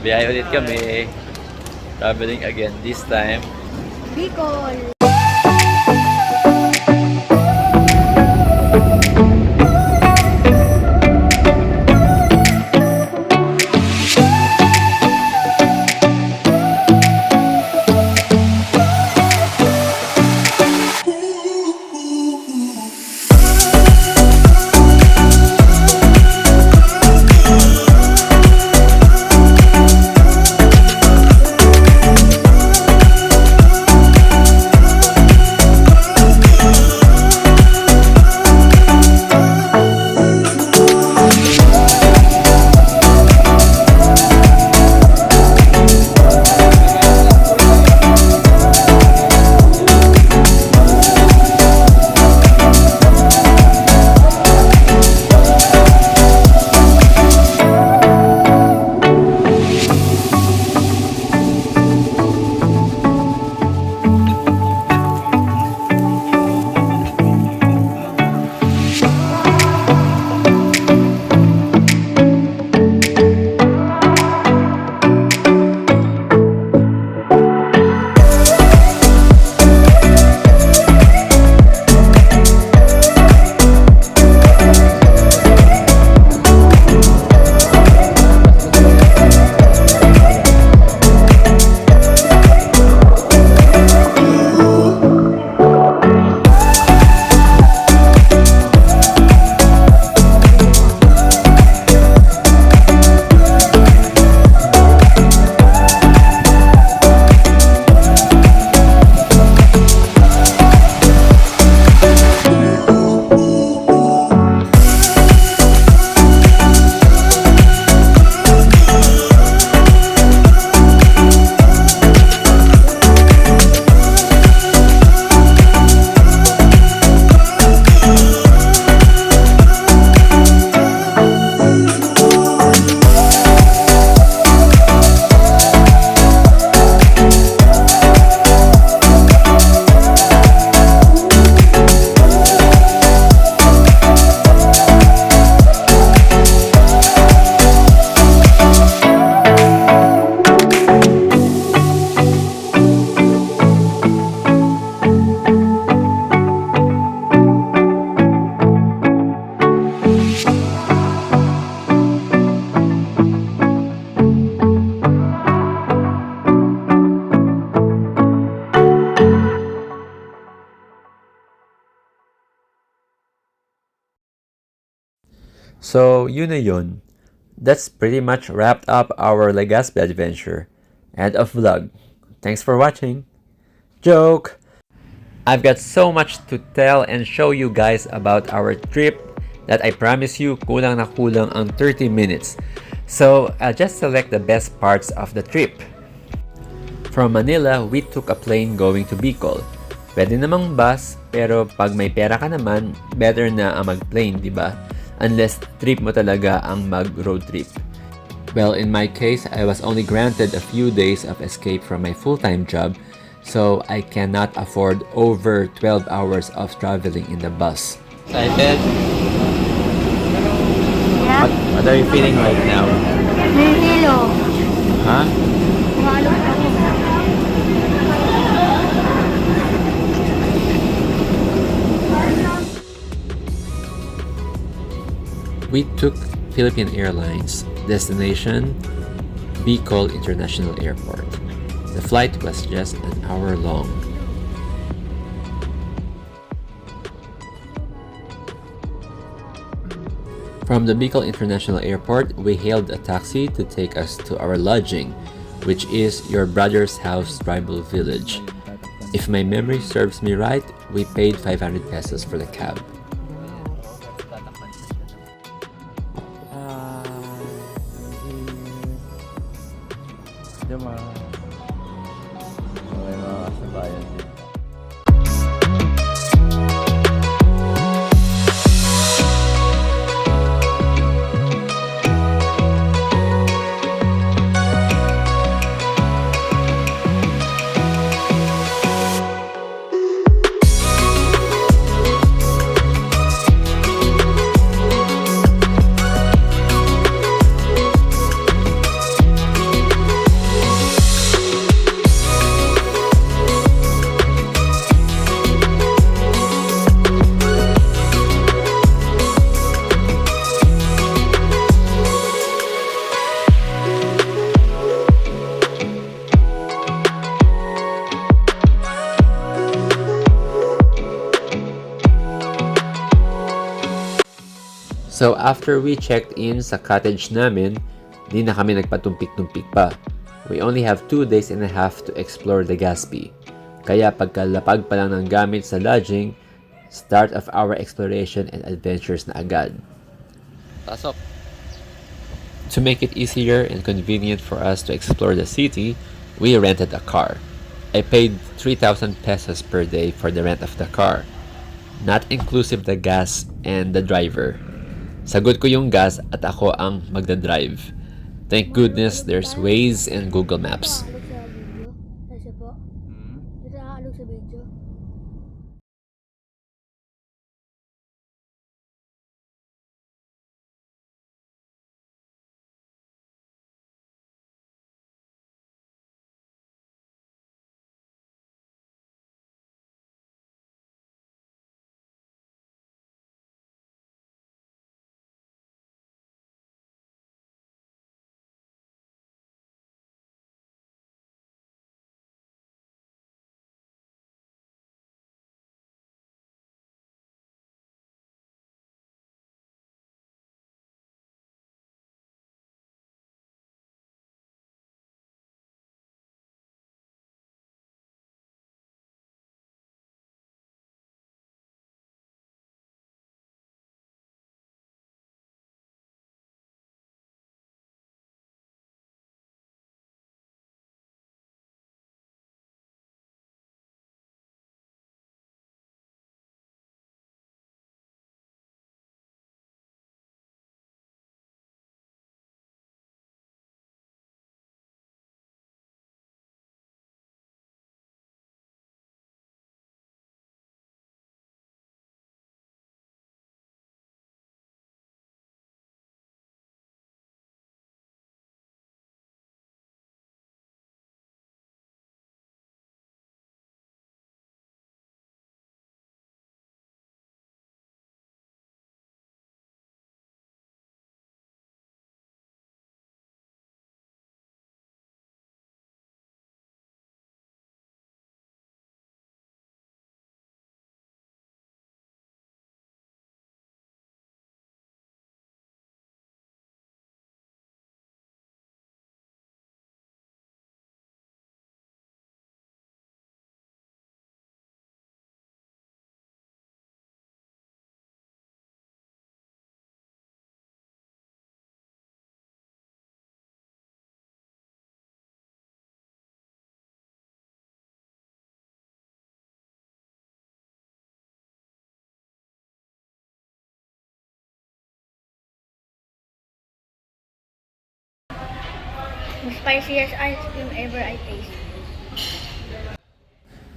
Biyahe ulit kami. Traveling again this time. Bicol. So, yun na yun. That's pretty much wrapped up our Legazpi adventure. End of vlog. Thanks for watching. Joke! I've got so much to tell and show you guys about our trip that I promise you kulang na kulang ang 30 minutes. So, I'll just select the best parts of the trip. From Manila, we took a plane going to Bicol. Pwede namang bus, pero pag may pera ka naman, better na ang mag-plane, di ba? Unless trip mo talaga ang mag-road trip. Well, in my case, I was only granted a few days of escape from my full-time job, so I cannot afford over 12 hours of traveling in the bus. Excited? Yeah. What are you feeling right now? Nahihilo. Huh? Umalo ako. We took Philippine Airlines, destination Bicol International Airport. The flight was just an hour long. From the Bicol International Airport, we hailed a taxi to take us to our lodging, which is your brother's house tribal village. If my memory serves me right, we paid 500 pesos for the cab. Diyan mga kasabayan din. So after we checked in sa cottage namin, di na kami nagpatumpik-tumpik pa. We only have 2 days and a half to explore Legazpi. Kaya pagkalapag pa lang ng gamit sa lodging, start of our exploration and adventures na agad. Pasok. To make it easier and convenient for us to explore the city, we rented a car. I paid 3,000 pesos per day for the rent of the car, not inclusive the gas and the driver. Sagot ko yung gas at ako ang magdadrive. Thank goodness there's Waze and Google Maps. Nakaalog sa video. Kasi po. Nakaalog sa video. The spiciest ice cream ever I tasted.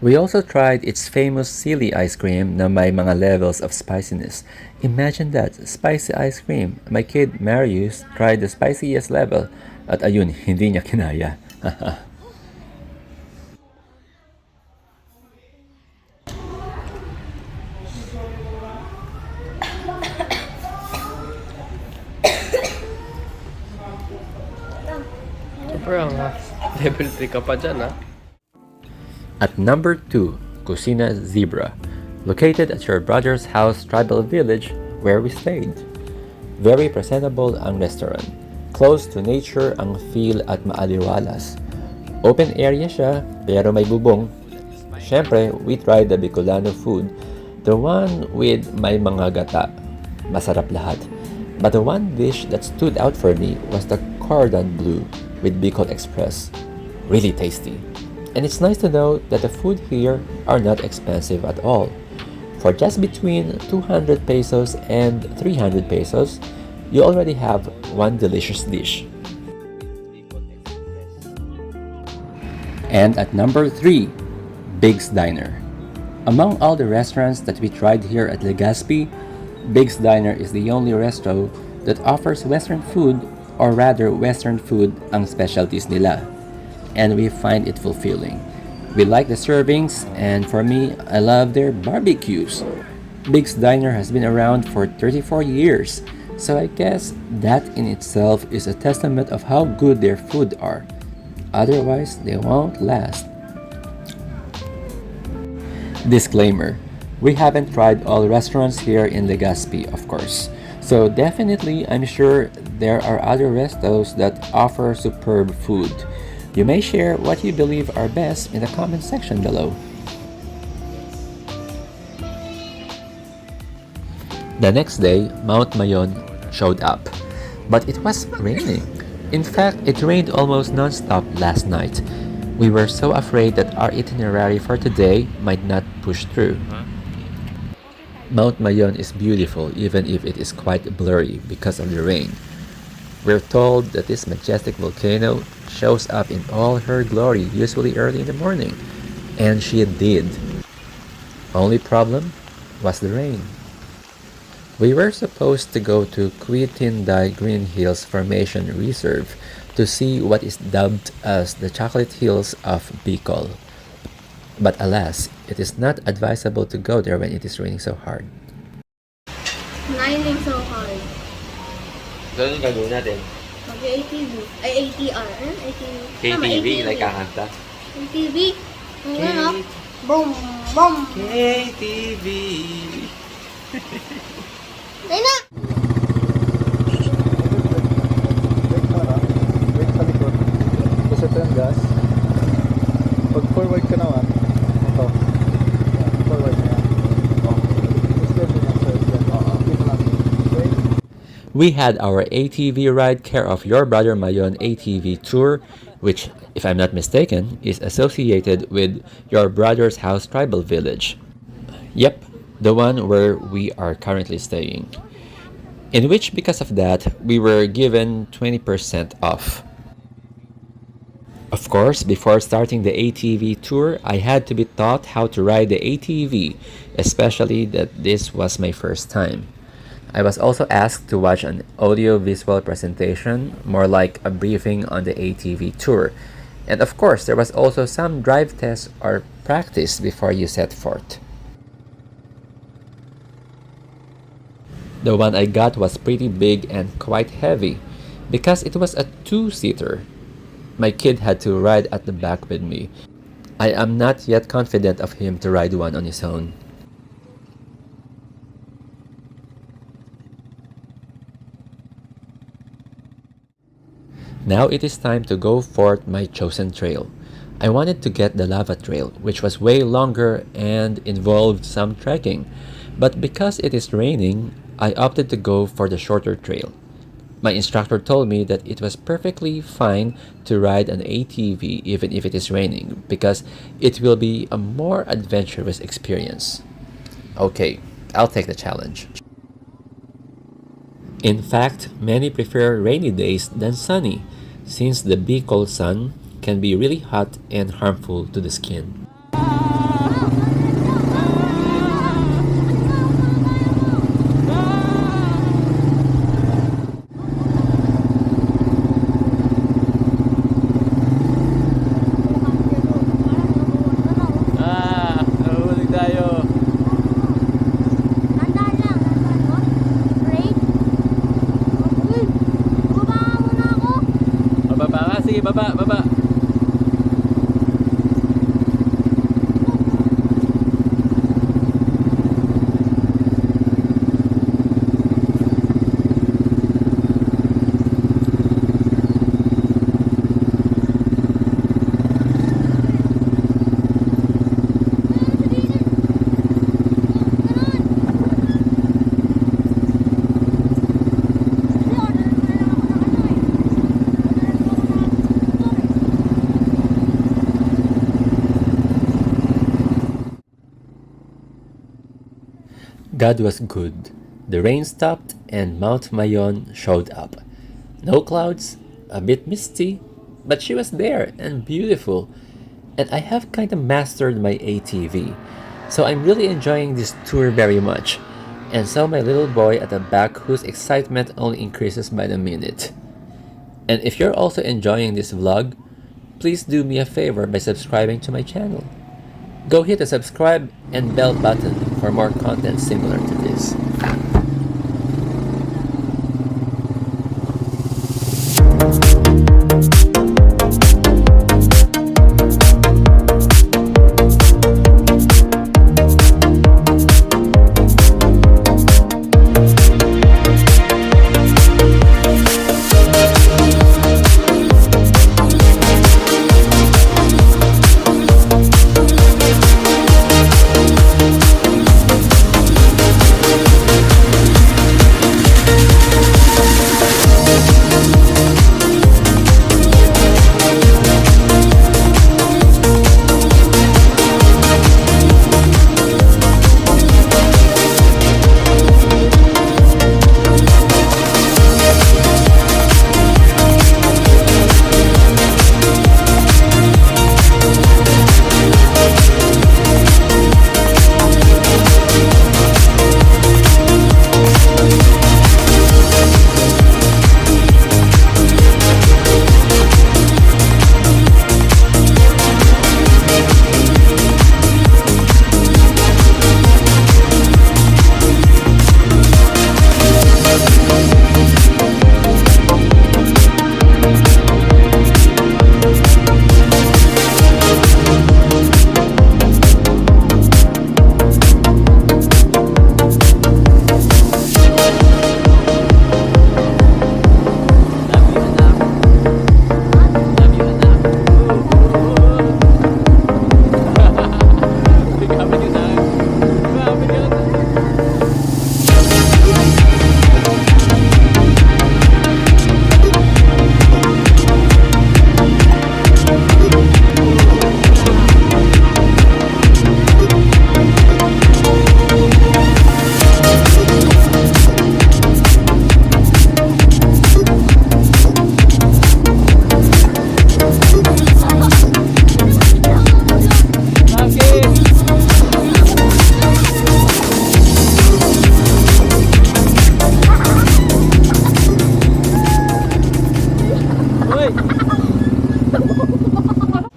We also tried its famous silly ice cream na may mga levels of spiciness. Imagine that, spicy ice cream. My kid Marius tried the spiciest level at ayun, hindi niya kinaya. Sobrang level 3 ka pa dyan, ha? At number 2, Kusina Zebra, located at your brother's house tribal village where we stayed. Very presentable ang restaurant. Close to nature ang feel at maaliwalas. Open area siya pero may bubong. Siyempre, we tried the Bicolano food, the one with may mga gata. Masarap lahat. But the one dish that stood out for me was the cordon bleu with Bicol Express. Really tasty. And it's nice to know that the food here are not expensive at all. For just between 200 pesos and 300 pesos, you already have one delicious dish. And at number 3, Big's Diner. Among all the restaurants that we tried here at Legazpi, Big's Diner is the only resto that offers Western food, or rather Western food ang specialties nila. And we find it fulfilling. We like the servings, and for me, I love their barbecues. Big's Diner has been around for 34 years, so I guess that in itself is a testament of how good their food are. Otherwise, they won't last. Disclaimer: we haven't tried all restaurants here in Legazpi, of course, So definitely, I'm sure there are other restos that offer superb food. You may share what you believe are best in the comment section below. The next day, Mount Mayon showed up, but it was raining. In fact, it rained almost non-stop last night. We were so afraid that our itinerary for today might not push through. Mount Mayon is beautiful even if it is quite blurry because of the rain. We're told that this majestic volcano shows up in all her glory usually early in the morning, and she did. Only problem was the rain. We were supposed to go to Quitindai Green Hills Formation Reserve to see what is dubbed as the Chocolate Hills of Bicol. But alas, it is not advisable to go there when it is raining so hard. Raining so hard. So, anong gagawin natin? Mag-ATV. Ay, ATR. Ano? ATV. Tama, KTV, ATV. like kakanta? ATV. Ang ano? Boom, boom. KTV! Ayun na! Brake sa likod. Tapos ito yung gas. Pag forward ka naman, ito. Forward na yan. Tapos ganun yung side yan. Keep lang. Brake. We had our ATV ride care of Your Brother Mayon ATV Tour, which, if I'm not mistaken, is associated with Your Brother's House Tribal Village. Yep, the one where we are currently staying. In which, because of that, we were given 20% off. Of course, before starting the ATV tour, I had to be taught how to ride the ATV, especially that this was my first time. I was also asked to watch an audio-visual presentation, more like a briefing on the ATV tour. And of course, there was also some drive tests or practice before you set forth. The one I got was pretty big and quite heavy, because it was a two-seater. My kid had to ride at the back with me. I am not yet confident of him to ride one on his own. Now it is time to go for my chosen trail. I wanted to get the lava trail, which was way longer and involved some trekking. But because it is raining, I opted to go for the shorter trail. My instructor told me that it was perfectly fine to ride an ATV even if it is raining, because it will be a more adventurous experience. Okay, I'll take the challenge. In fact, many prefer rainy days than sunny, since the Bicol sun can be really hot and harmful to the skin. Nahuli tayo. Tandaan lang. Brake. Uy, baba muna ako. Bababa ka. Sige, baba, baba. God was good. The rain stopped and Mount Mayon showed up. No clouds, a bit misty, but she was there and beautiful. And I have kind of mastered my ATV. So I'm really enjoying this tour very much. And so my little boy at the back, whose excitement only increases by the minute. And if you're also enjoying this vlog, please do me a favor by subscribing to my channel. Go hit the subscribe and bell button for more content similar to this.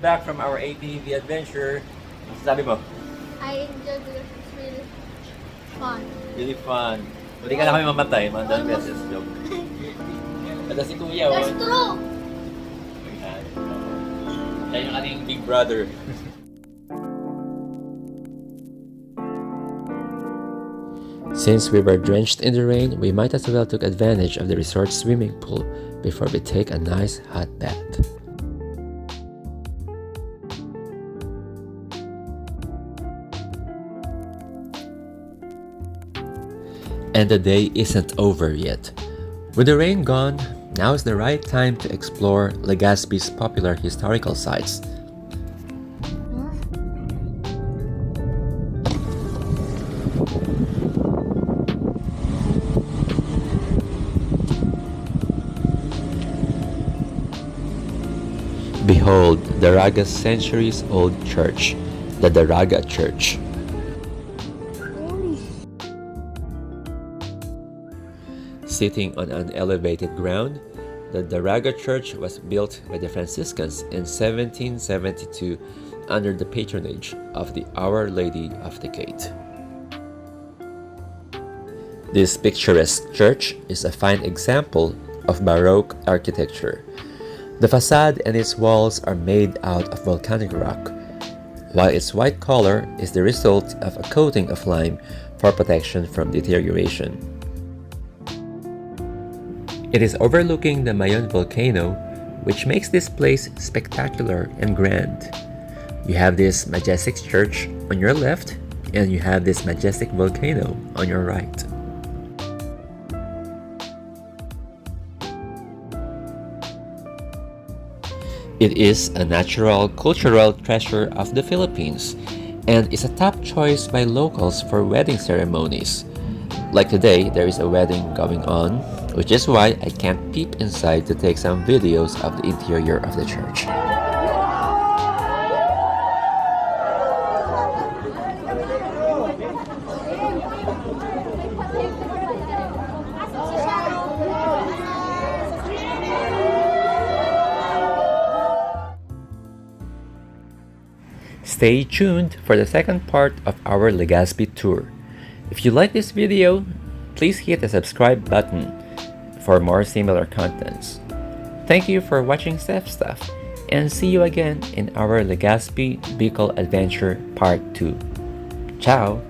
Back from our ATV adventure. Sabi mo? I enjoyed because it's really fun. Really fun. Hindi ka na kami mamatay, mga dalawang beses. Joke. At si Kuya, That's true! Yan yung ating big brother. Since we were drenched in the rain, we might as well take advantage of the resort's swimming pool before we take a nice hot bath. And the day isn't over yet. With the rain gone, now is the right time to explore Legazpi's popular historical sites. Behold, Daraga's centuries-old church, the Daraga Church. Sitting on an elevated ground, the Daraga Church was built by the Franciscans in 1772 under the patronage of the Our Lady of the Gate. This picturesque church is a fine example of Baroque architecture. The facade and its walls are made out of volcanic rock, while its white color is the result of a coating of lime for protection from deterioration. It is overlooking the Mayon Volcano, which makes this place spectacular and grand. You have this majestic church on your left, and you have this majestic volcano on your right. It is a natural cultural treasure of the Philippines and is a top choice by locals for wedding ceremonies. Like today, there is a wedding going on, which is why I can't peep inside to take some videos of the interior of the church. Stay tuned for the second part of our Legazpi tour. If you like this video, please hit the subscribe button for more similar contents. Thank you for watching Steph Stuff, and see you again in our Legazpi Bicol Adventure Part 2. Ciao!